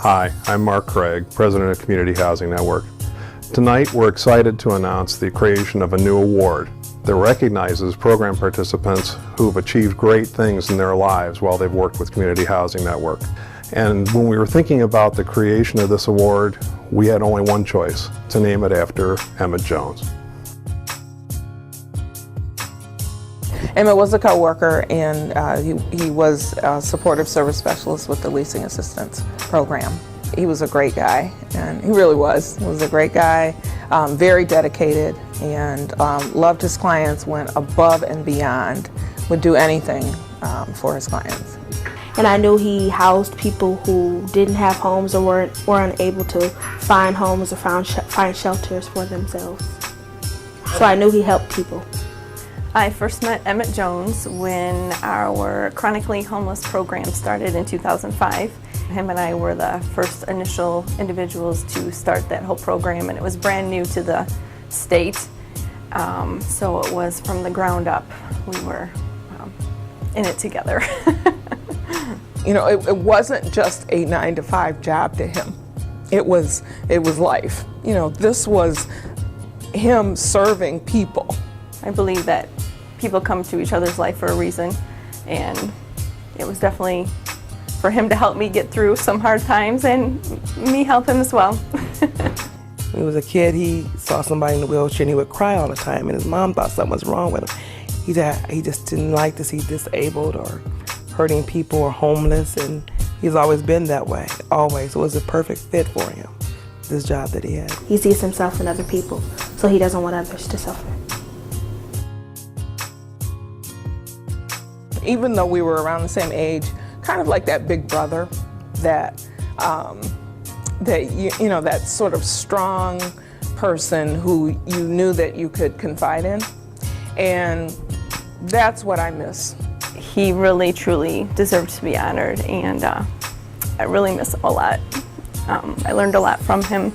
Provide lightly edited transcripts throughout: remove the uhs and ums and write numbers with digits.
Hi, I'm Mark Craig, President of Community Housing Network. Tonight, we're excited to announce the creation of a new award that recognizes program participants who've achieved great things in their lives while they've worked with Community Housing Network. And when we were thinking about the creation of this award, we had only one choice, to name it after Emmett Jones. Emmett was a co-worker, and he was a supportive service specialist with the leasing assistance program. He was a great guy, and he really was. He was a great guy, very dedicated, and loved his clients, went above and beyond, would do anything for his clients. And I knew he housed people who didn't have homes or were unable to find homes or find shelters for themselves. So I knew he helped people. I first met Emmett Jones when our chronically homeless program started in 2005. Him and I were the first initial individuals to start that whole program, and it was brand new to the state. So it was from the ground up. We were in it together. You know, it wasn't just a 9-to-5 job to him. It was life. You know, this was him serving people. I believe that people come to each other's life for a reason, and it was definitely for him to help me get through some hard times and me help him as well. When he was a kid, he saw somebody in a wheelchair and he would cry all the time, and his mom thought something was wrong with him. He just didn't like to see disabled or hurting people or homeless, and he's always been that way, always. So it was a perfect fit for him, this job that he had. He sees himself in other people, so he doesn't want others to suffer. Even though we were around the same age, kind of like that big brother, that that sort of strong person who you knew that you could confide in, and that's what I miss. He really, truly deserved to be honored, and I really miss him a lot. I learned a lot from him,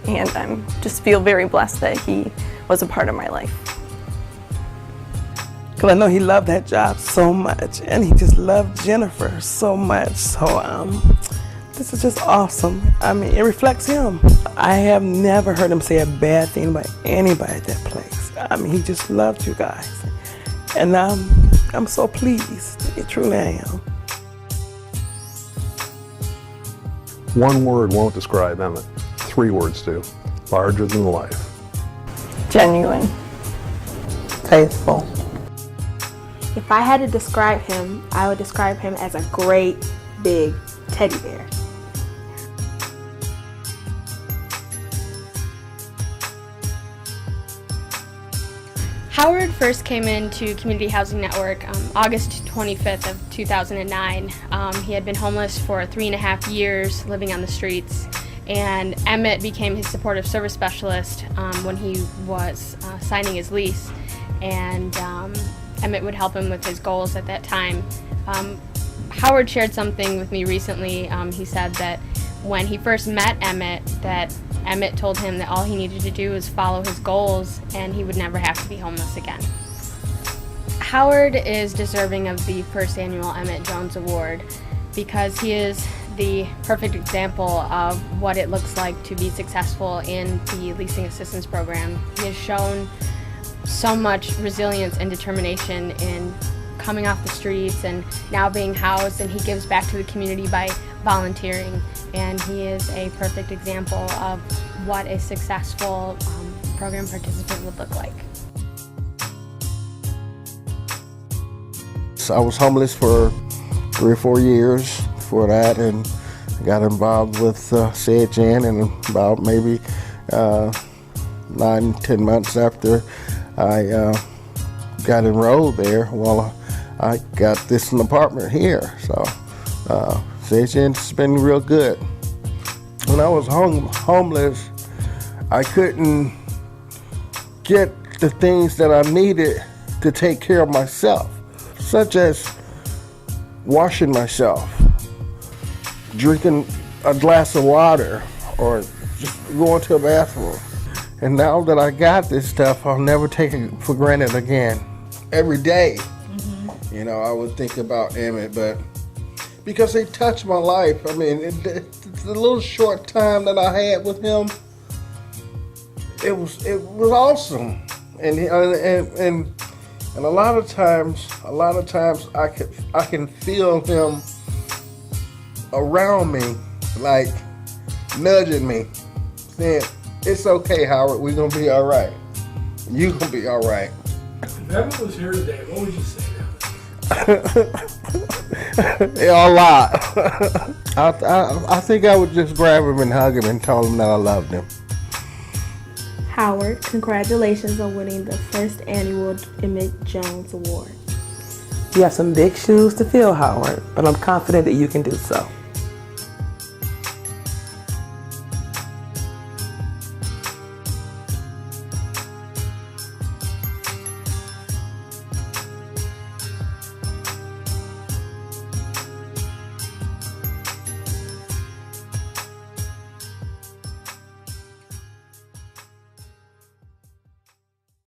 and I just feel very blessed that he was a part of my life. Because I know he loved that job so much, and he just loved Jennifer so much. So this is just awesome. I mean, it reflects him. I have never heard him say a bad thing about anybody at that place. I mean, he just loved you guys. And I'm so pleased. It truly I am. One word won't describe Emmett. 3 words do. Larger than life. Genuine. Faithful. If I had to describe him, I would describe him as a great big teddy bear. Howard first came into Community Housing Network August 25th of 2009. He had been homeless for 3.5 years, living on the streets, and Emmett became his supportive service specialist when he was signing his lease, and Emmett would help him with his goals at that time. Howard shared something with me recently. He said that when he first met Emmett, that Emmett told him that all he needed to do was follow his goals and he would never have to be homeless again. Howard is deserving of the first annual Emmett Jones Award because he is the perfect example of what it looks like to be successful in the leasing assistance program. He has shown so much resilience and determination in coming off the streets and now being housed, and he gives back to the community by volunteering, and he is a perfect example of what a successful program participant would look like. I was homeless for 3 or 4 years before that, and got involved with CHN, and about maybe 9-10 months after I got enrolled there, well, I got this apartment here. So CHN's been real good. When I was homeless, I couldn't get the things that I needed to take care of myself, such as washing myself, drinking a glass of water, or just going to a bathroom. And now that I got this stuff, I'll never take it for granted again. Every day, you know, I would think about Emmett, but because he touched my life. I mean, the little short time that I had with him, it was awesome. And a lot of times I can feel him around me, like nudging me, saying, "It's okay, Howard. We're gonna be all right. You gonna be all right." If Emmett was here today, what would you say to him? Yeah, a lot. I think I would just grab him and hug him and tell him that I loved him. Howard, congratulations on winning the first annual Emmett Jones Award. You have some big shoes to fill, Howard, but I'm confident that you can do so.